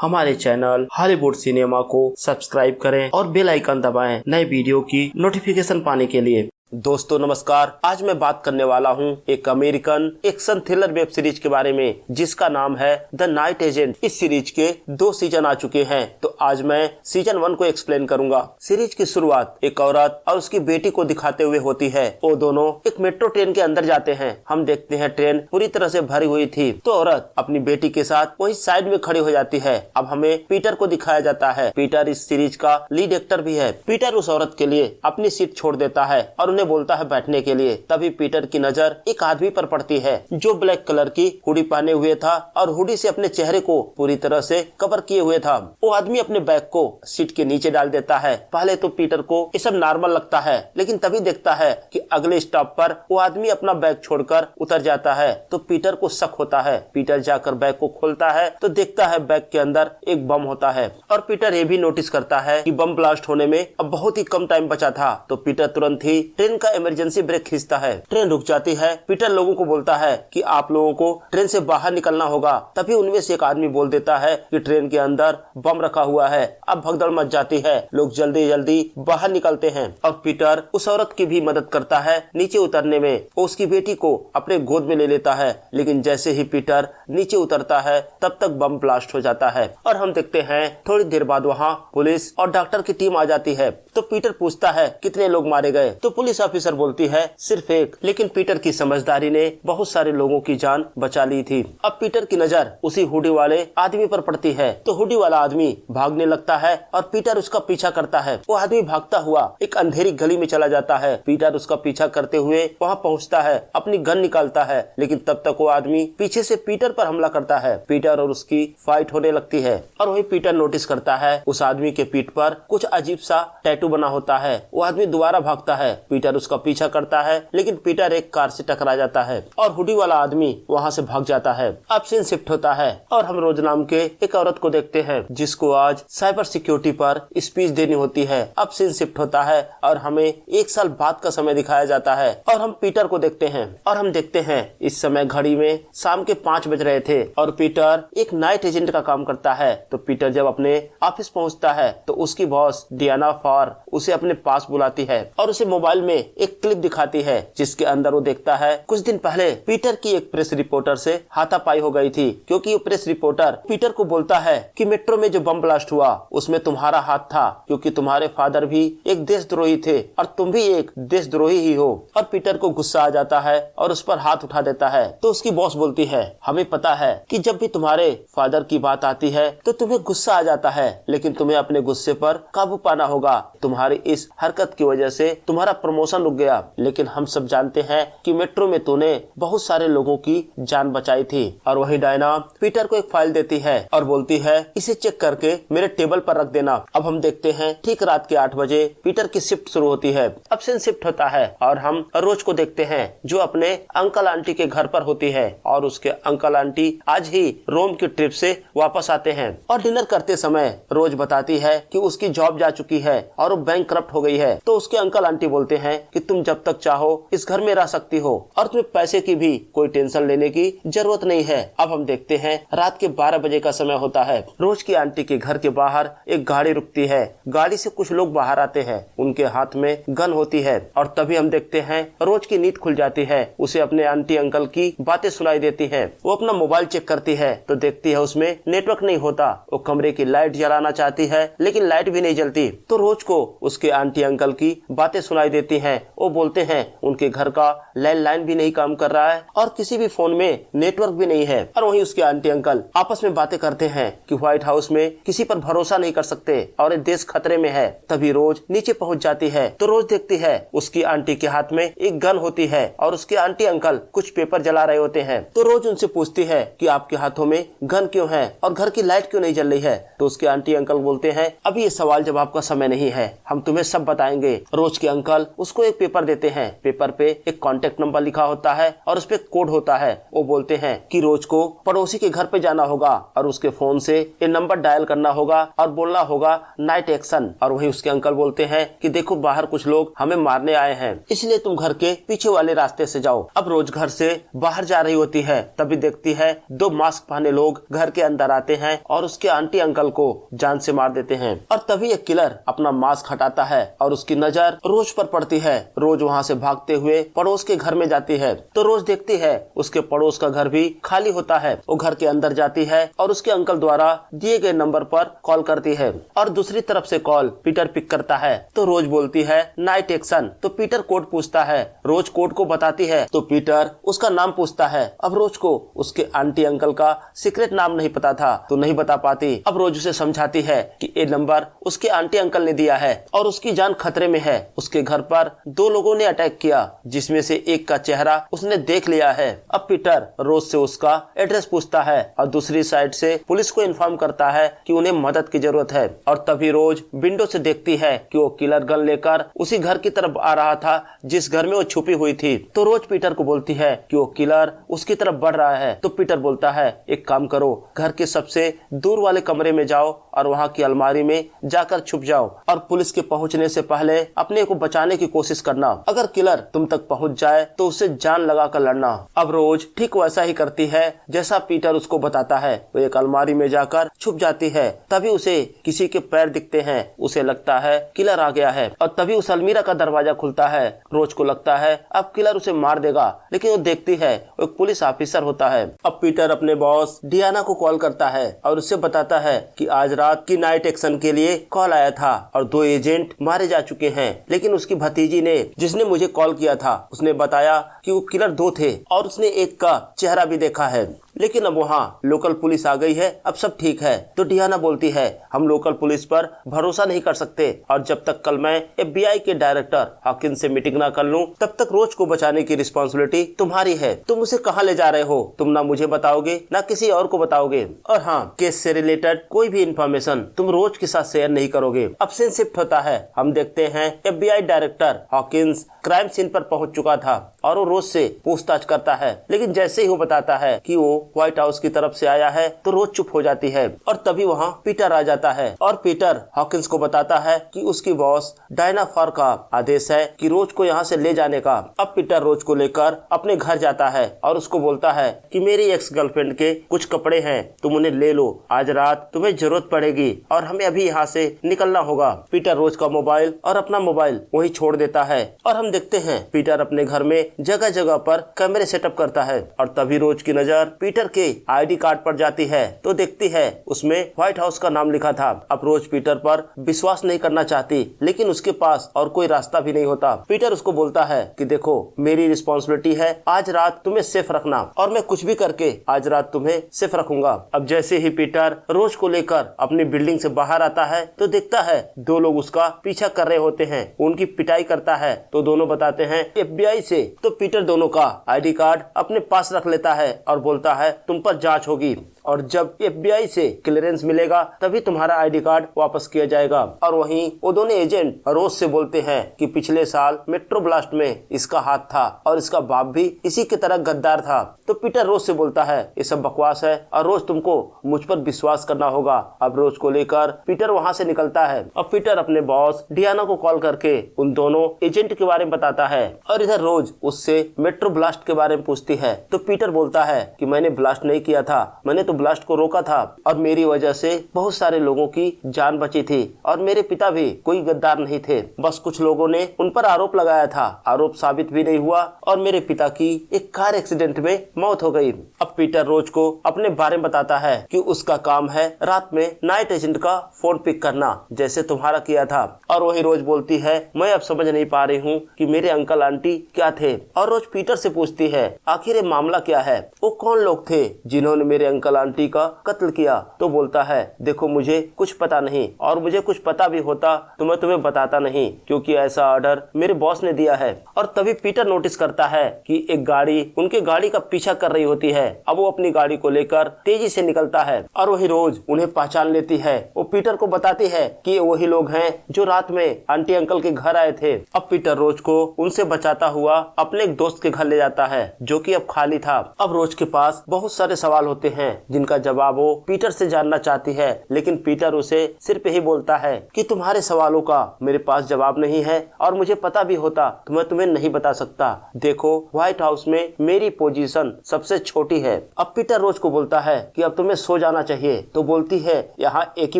हमारे channel Hollywood cinema को subscribe करें और बेल आइकन दबाएं नए वीडियो की नोटिफिकेशन पाने के लिए। दोस्तों नमस्कार, आज मैं बात करने वाला हूं एक American action thriller web series के बारे में जिसका नाम है द नाइट एजेंट। इस सीरीज के 2 सीजन आ चुके हैं, तो आज मैं सीजन 1 को एक्सप्लेन करूंगा। सीरीज की शुरुआत एक औरत और उसकी बेटी को दिखाते हुए होती है। वो दोनों एक मेट्रो ट्रेन के अंदर जाते हैं। हम देखते हैं ट्रेन पूरी तरह से भरी हुई थी, तो औरत अपनी बेटी के साथ वही साइड में खड़ी हो जाती है। अब हमें पीटर को दिखाया जाता है। पीटर इस सीरीज का लीड एक्टर भी है। पीटर उस औरत के लिए अपनी सीट छोड़ देता है और उन्हें बोलता है बैठने के लिए। तभी पीटर की नजर एक आदमी पर पड़ती है जो ब्लैक कलर की हुडी पहने हुए था और हुडी से अपने चेहरे को पूरी तरह से कवर किए हुए था। वो आदमी अपने बैग को सीट के नीचे डाल देता है। पहले तो पीटर को ये सब नॉर्मल लगता है, लेकिन तभी देखता है कि अगले स्टॉप पर वो आदमी अपना बैग छोड़कर उतर जाता है। तो पीटर को शक होता है। पीटर जाकर बैग को खोलता है तो देखता है बैग के अंदर एक बम होता है और पीटर ये भी नोटिस करता है कि बम ब्लास्ट होने में अब बहुत ही कम टाइम बचा था। तो पीटर तुरंत ही ट्रेन का इमरजेंसी ब्रेक खींचता है। ट्रेन रुक जाती है। पीटर लोगों को बोलता है कि आप लोगों को ट्रेन से बाहर निकलना होगा। तभी उनमें से एक आदमी बोल देता है कि ट्रेन के अंदर बम रखा हुआ है। अब भगदड़ मच जाती है। लोग जल्दी जल्दी बाहर निकलते हैं और पीटर उस औरत की भी मदद करता है नीचे उतरने में। वो उसकी बेटी को अपने गोद में ले लेता है, लेकिन जैसे ही पीटर नीचे उतरता है तब तक बम ब्लास्ट हो जाता है। और हम देखते हैं थोड़ी देर बाद वहाँ पुलिस और डॉक्टर की टीम आ जाती है। तो पीटर पूछता है कितने लोग मारे गए। तो पुलिस ऑफिसर बोलती है सिर्फ एक, लेकिन पीटर की समझदारी ने बहुत सारे लोगों की जान बचा ली थी। अब पीटर की नजर उसी हुडी वाले आदमी पर पड़ती है। तो हुडी वाला आदमी भागने लगता है और पीटर उसका पीछा करता है। वो आदमी भागता हुआ एक अंधेरी गली में चला जाता है। पीटर उसका पीछा करते हुए वहाँ पहुँचता है, अपनी गन निकालता है, लेकिन तब तक वो आदमी पीछे से पीटर पर हमला करता है। पीटर और उसकी फाइट होने लगती है और वही पीटर नोटिस करता है उस आदमी के पीठ पर कुछ अजीब सा टैटू बना होता है। वो आदमी दोबारा भागता है। पीटर उसका पीछा करता है, लेकिन पीटर एक कार से टकरा जाता है और हुडी वाला आदमी वहाँ से भाग जाता है। अब सीन शिफ्ट होता है और हम रोज नाम के एक औरत को देखते हैं जिसको आज साइबर सिक्योरिटी पर स्पीच देनी होती है। अब सीन शिफ्ट होता है और हमें 1 साल बाद का समय दिखाया जाता है और हम पीटर को देखते हैं और हम देखते हैं इस समय घड़ी में शाम के 5 बज रहे थे और पीटर एक नाइट एजेंट का काम करता है। तो पीटर जब अपने ऑफिस पहुँचता है तो उसकी बॉस डियाना फार उसे अपने पास बुलाती है और उसे मोबाइल में एक क्लिप दिखाती है जिसके अंदर वो देखता है कुछ दिन पहले पीटर की एक प्रेस रिपोर्टर से हाथापाई हो गई थी, क्योंकि वो प्रेस रिपोर्टर पीटर को बोलता है कि मेट्रो में जो बम ब्लास्ट हुआ उसमें तुम्हारा हाथ था, क्योंकि तुम्हारे फादर भी एक देशद्रोही थे और तुम भी एक देशद्रोही ही हो। और पीटर को गुस्सा आ जाता है और उस पर हाथ उठा देता है। तो उसकी बॉस बोलती है हमें पता है कि जब भी तुम्हारे फादर की बात आती है तो तुम्हें गुस्सा आ जाता है, लेकिन तुम्हें अपने गुस्से पर काबू पाना होगा। तुम्हारी इस हरकत की वजह से तुम्हारा प्रमोशन रुक गया, लेकिन हम सब जानते हैं कि मेट्रो में तूने बहुत सारे लोगों की जान बचाई थी। और वही डायना पीटर को एक फाइल देती है और बोलती है इसे चेक करके मेरे टेबल पर रख देना। अब हम देखते हैं ठीक रात के 8 बजे पीटर की शिफ्ट शुरू होती है। अब सीन शिफ्ट होता है और हम रोज को देखते हैं जो अपने अंकल आंटी के घर पर होती है और उसके अंकल आंटी आज ही रोम की ट्रिप से वापस आते हैं। और डिनर करते समय रोज बताती है कि उसकी जॉब जा चुकी है और वो बैंकक्रप्ट हो गई है। तो उसके अंकल आंटी बोलते हैं कि तुम जब तक चाहो इस घर में रह सकती हो और तुम्हें पैसे की भी कोई टेंशन लेने की जरूरत नहीं है। अब हम देखते हैं रात के 12 बजे का समय होता है। रोज की आंटी के घर के बाहर एक गाड़ी रुकती है। गाड़ी से कुछ लोग बाहर आते हैं, उनके हाथ में गन होती है और तभी हम देखते हैं रोज की नींद खुल जाती है। उसे अपने आंटी अंकल की बातें सुनाई देती है। वो अपना मोबाइल चेक करती है तो देखती है उसमें नेटवर्क नहीं होता। वो कमरे की लाइट जलाना चाहती है, लेकिन लाइट भी नहीं जलती। तो रोज को उसके आंटी अंकल की बातें सुनाई देती हैं। वो बोलते हैं उनके घर का लैंडलाइन भी नहीं काम कर रहा है और किसी भी फोन में नेटवर्क भी नहीं है। और वहीं उसके आंटी अंकल आपस में बातें करते हैं कि व्हाइट हाउस में किसी पर भरोसा नहीं कर सकते और ये देश खतरे में है। तभी रोज नीचे पहुंच जाती है तो रोज देखती है उसकी आंटी के हाथ में एक गन होती है और उसके आंटी अंकल कुछ पेपर जला रहे होते हैं। तो रोज उनसे पूछती है कि आपके हाथों में गन क्यों है और घर की लाइट क्यों नहीं जल रही है। तो उसके आंटी अंकल बोलते हैं अभी ये सवाल जवाब का समय नहीं है, हम तुम्हें सब बताएंगे। रोज के अंकल उसको एक पेपर देते हैं। पेपर पे एक कॉन्टेक्ट नंबर लिखा होता है और उस पे कोड होता है। वो बोलते हैं कि रोज को पड़ोसी के घर पे जाना होगा और उसके फोन से ये नंबर डायल करना होगा और बोलना होगा नाइट एक्शन। और वही उसके अंकल बोलते हैं कि देखो बाहर कुछ लोग हमें मारने आए हैं, इसलिए तुम घर के पीछे वाले रास्ते से जाओ। अब रोज घर से बाहर जा रही होती है, तभी देखती है दो मास्क पहने लोग घर के अंदर आते हैं और उसके आंटी अंकल को जान से मार देते हैं। और तभी एक किलर अपना मास्क हटाता है और उसकी नजर रोज पर पड़ती है। रोज वहाँ से भागते हुए पड़ोस के घर में जाती है तो रोज देखती है उसके पड़ोस का घर भी खाली होता है। वो घर के अंदर जाती है और उसके अंकल द्वारा दिए गए नंबर पर कॉल करती है और दूसरी तरफ से कॉल पीटर पिक करता है। तो रोज बोलती है नाइट एक्शन। तो पीटर कोड पूछता है, रोज कोड को बताती है तो पीटर उसका नाम पूछता है। अब रोज को उसके आंटी अंकल का सीक्रेट नाम नहीं पता था तो नहीं बता पाती। अब रोज उसे समझाती है कि ये नंबर उसके आंटी अंकल ने दिया है और उसकी जान खतरे में है। उसके घर पर दो लोगों ने अटैक किया जिसमें से एक का चेहरा उसने देख लिया है। अब पीटर रोज से उसका एड्रेस पूछता है और दूसरी साइड से पुलिस को इन्फॉर्म करता है कि उन्हें मदद की जरूरत है। और तभी रोज विंडो से देखती है कि वो किलर गन लेकर उसी घर की तरफ आ रहा था जिस घर में वो छुपी हुई थी। तो रोज पीटर को बोलती है कि वो किलर उसकी तरफ बढ़ रहा है। तो पीटर बोलता है एक काम करो, घर के सबसे दूर वाले कमरे में जाओ और वहाँ की अलमारी में जाकर छुप जाओ और पुलिस के पहुँचने से पहले अपने को बचाने की कोशिश करना। अगर किलर तुम तक पहुँच जाए तो उससे जान लगा कर लड़ना। अब रोज ठीक वैसा ही करती है जैसा पीटर उसको बताता है। वो एक अलमारी में जाकर छुप जाती है। तभी उसे किसी के पैर दिखते हैं। उसे लगता है किलर आ गया है और तभी उस अलमीरा का दरवाजा खुलता है। रोज को लगता है अब किलर उसे मार देगा, लेकिन वो देखती है वो एक पुलिस ऑफिसर होता है। अब पीटर अपने बॉस डियाना को कॉल करता है और उससे बताता है कि आज रात की नाइट एक्शन के लिए कॉल आया था और दो एजेंट मारे जा चुके हैं। लेकिन उसकी भतीजी ने, जिसने मुझे कॉल किया था, उसने बताया कि वो किलर दो थे और उसने एक का चेहरा भी देखा है। लेकिन अब वहाँ लोकल पुलिस आ गई है, अब सब ठीक है। तो डियाना बोलती है हम लोकल पुलिस पर भरोसा नहीं कर सकते और जब तक कल मैं FBI के डायरेक्टर हॉकिंस से मीटिंग ना कर लूं तब तक रोज को बचाने की रिस्पॉन्सिबिलिटी तुम्हारी है। तुम उसे कहाँ ले जा रहे हो, तुम ना मुझे बताओगे ना किसी और को बताओगे। और हाँ, केस से रिलेटेड कोई भी इंफॉर्मेशन तुम रोज के साथ शेयर नहीं करोगे। अब सीन शिफ्ट होता है। हम देखते हैं FBI director Hawkins crime scene पर पहुंच चुका था और वो रोज से पूछताछ करता है। लेकिन जैसे ही वो बताता है कि वो व्हाइट हाउस की तरफ से आया है तो रोज चुप हो जाती है। और तभी वहाँ पीटर आ जाता है और पीटर हॉकिंस को बताता है कि उसकी बॉस डायना फार का आदेश है कि रोज को यहाँ से ले जाने का। अब पीटर रोज को लेकर अपने घर जाता है और उसको बोलता है कि मेरी एक्स गर्लफ्रेंड के कुछ कपड़े हैं, तुम उन्हें ले लो, आज रात तुम्हें जरूरत पड़ेगी और हमें अभी यहाँ से निकलना होगा। पीटर रोज का मोबाइल और अपना मोबाइल वही छोड़ देता है और हम देखते हैं पीटर अपने घर में जगह जगह पर कैमरे सेटअप करता है। और तभी रोज की नजर पीटर के ID कार्ड पर जाती है तो देखती है उसमें व्हाइट हाउस का नाम लिखा था। अब रोज पीटर पर विश्वास नहीं करना चाहती, लेकिन उसके पास और कोई रास्ता भी नहीं होता। पीटर उसको बोलता है कि देखो मेरी रिस्पॉन्सिबिलिटी है आज रात तुम्हें सेफ रखना और मैं कुछ भी करके आज रात तुम्हें सेफ रखूंगा। अब जैसे ही पीटर रोज को लेकर अपनी बिल्डिंग से बाहर आता है तो देखता है दो लोग उसका पीछा कर रहे होते हैं। उनकी पिटाई करता है तो दोनों बताते हैं FBI से। तो पीटर दोनों का ID कार्ड अपने पास रख लेता है और बोलता है तुम पर जांच होगी और जब FBI से क्लियरेंस मिलेगा तभी तुम्हारा ID कार्ड वापस किया जाएगा। और वहीं वो दोनों एजेंट रोज से बोलते हैं कि पिछले साल मेट्रो ब्लास्ट में इसका हाथ था और इसका बाप भी इसी की तरह गद्दार था। तो पीटर रोज से बोलता है ये सब बकवास है और रोज तुमको मुझ पर विश्वास करना होगा। अब रोज को लेकर पीटर वहाँ से निकलता है और पीटर अपने बॉस डियाना को कॉल करके उन दोनों एजेंट के बारे में बताता है और इधर रोज उससे मेट्रो ब्लास्ट के बारे में पूछती है। तो पीटर बोलता है कि मैंने ब्लास्ट नहीं किया था, मैंने तो ब्लास्ट को रोका था और मेरी वजह से बहुत सारे लोगों की जान बची थी और मेरे पिता भी कोई गद्दार नहीं थे, बस कुछ लोगों ने उन पर आरोप लगाया था, आरोप साबित भी नहीं हुआ और मेरे पिता की एक कार एक्सीडेंट में मौत हो गई। अब पीटर रोज को अपने बारे में बताता है कि उसका काम है रात में नाइट एजेंट का फोन पिक करना जैसे तुम्हारा किया था। और वही रोज बोलती है मैं अब समझ नहीं पा रही हूँ कि मेरे अंकल आंटी क्या थे। और रोज पीटर से पूछती है आखिर ये मामला क्या है, वो कौन लोग थे जिन्होंने मेरे अंकल आंटी का कत्ल किया। तो बोलता है देखो मुझे कुछ पता नहीं और मुझे कुछ पता भी होता तो मैं तुम्हें बताता नहीं क्योंकि ऐसा ऑर्डर मेरे बॉस ने दिया है। और तभी पीटर नोटिस करता है कि एक गाड़ी उनके गाड़ी का पीछा कर रही होती है। अब वो अपनी गाड़ी को लेकर तेजी से निकलता है और वही रोज उन्हें पहचान लेती है। वो पीटर को बताती है कि ये वही लोग हैं जो रात में आंटी अंकल के घर आए थे। अब पीटर रोज को उनसे बचाता हुआ अपने एक दोस्त के घर ले जाता है जो कि अब खाली था। अब रोज के पास बहुत सारे सवाल होते हैं जिनका जवाब वो पीटर से जानना चाहती है, लेकिन पीटर उसे सिर्फ यही बोलता है कि तुम्हारे सवालों का मेरे पास जवाब नहीं है और मुझे पता भी होता तो मैं तुम्हें नहीं बता सकता। देखो, व्हाइट हाउस में मेरी पोजीशन सबसे छोटी है। अब पीटर रोज को बोलता है कि अब तुम्हें सो जाना चाहिए, तो बोलती है यहाँ एक ही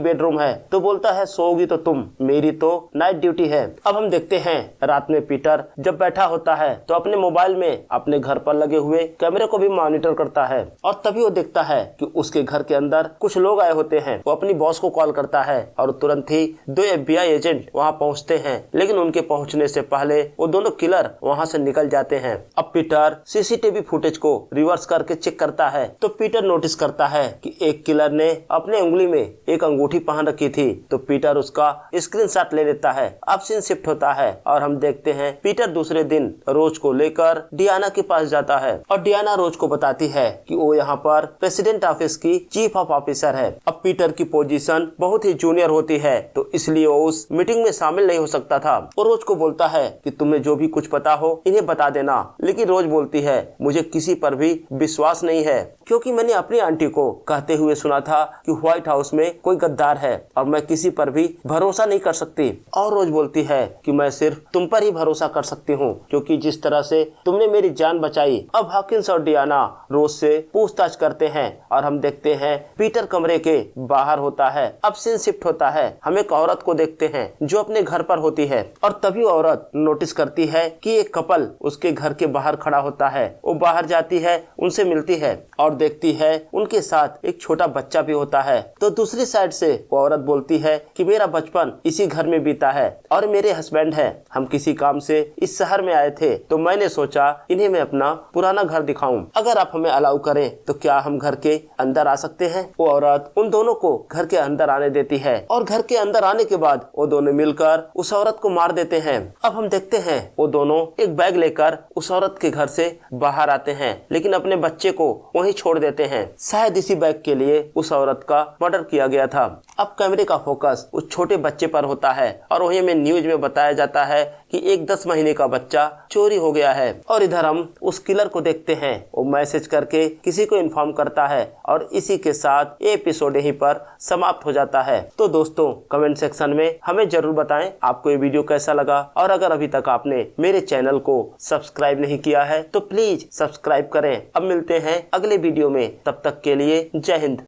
बेडरूम है, तो बोलता है सोओगी तो तुम, मेरी तो नाइट ड्यूटी है। अब हम देखते हैं रात में पीटर जब बैठा होता है तो अपने मोबाइल में अपने घर पर लगे हुए कैमरे को भी मॉनिटर करता है और तभी वो देखता है कि उसके घर के अंदर कुछ लोग आए होते हैं। वो अपनी बॉस को कॉल करता है और तुरंत ही 2 FBI एजेंट वहाँ पहुँचते हैं, लेकिन उनके पहुँचने से पहले वो दोनों किलर वहाँ से निकल जाते हैं। अब पीटर सीसीटीवी फुटेज को रिवर्स करके चेक करता है तो पीटर नोटिस करता है कि एक किलर ने अपने उंगली में एक अंगूठी पहन रखी थी। तो पीटर उसका स्क्रीनशॉट ले लेता है। अब सीन शिफ्ट होता है और हम देखते हैं पीटर दूसरे दिन रोज को लेकर डियाना के पास जाता है और डियाना रोज को बताती है कि वो यहाँ पर प्रेसिडेंट ऑफिस की चीफ ऑफ ऑफिसर है। अब पीटर की पोजीशन बहुत ही जूनियर होती है तो इसलिए वो उस मीटिंग में शामिल नहीं हो सकता था। वो रोज को बोलता है कि तुम्हें जो भी कुछ पता हो इन्हें बता देना, लेकिन रोज बोलती है मुझे किसी पर भी विश्वास नहीं है क्योंकि मैंने अपनी आंटी को कहते हुए सुना था कि व्हाइट हाउस में कोई गद्दार है और मैं किसी पर भी भरोसा नहीं कर सकती। और रोज बोलती है कि मैं सिर्फ तुम पर ही भरोसा कर सकती हूँ क्योंकि जिस तरह से तुमने मेरी जान बचाई। अब हॉकिंस और डियाना रोज से पूछताछ करते हैं और हम देखते हैं पीटर कमरे के बाहर होता है। अब सीन शिफ्ट होता है, हम एक औरत को देखते हैं जो अपने घर पर होती है और तभी औरत नोटिस करती है कि एक कपल उसके घर के बाहर खड़ा होता है। वो बाहर जाती है, उनसे मिलती है और देखती है उनके साथ एक छोटा बच्चा भी होता है। तो दूसरी साइड से वो औरत बोलती है कि मेरा बचपन इसी घर में बीता है और मेरे हस्बैंड है, हम किसी काम से इस शहर में आए थे तो मैंने सोचा इन्हें मैं अपना पुराना घर दिखाऊं। अगर आप हमें अलाउ करें तो क्या हम घर के अंदर आ सकते हैं। वो औरत उन दोनों को घर के अंदर आने देती है और घर के अंदर आने के बाद वो दोनों मिलकर उस औरत को मार देते हैं। अब हम देखते हैं वो दोनों एक बैग लेकर उस औरत के घर से बाहर आते हैं, लेकिन अपने बच्चे को वहीं छोड़ देते हैं। शायद इसी बैग के लिए उस औरत का मर्डर किया गया था। अब कैमरे का फोकस उस छोटे बच्चे पर होता है और वहीं में न्यूज में बताया जाता है कि एक 10 महीने का बच्चा चोरी हो गया है। और इधर हम उस किलर को देखते हैं, वो मैसेज करके किसी को इन्फॉर्म करता है और इसी के साथ ये एपिसोड यहीं पर समाप्त हो जाता है। तो दोस्तों, कमेंट सेक्शन में हमें जरूर बताएं आपको ये वीडियो कैसा लगा और अगर अभी तक आपने मेरे चैनल को सब्सक्राइब नहीं किया है तो प्लीज सब्सक्राइब करें। अब मिलते हैं अगले वीडियो में, तब तक के लिए जय हिंद।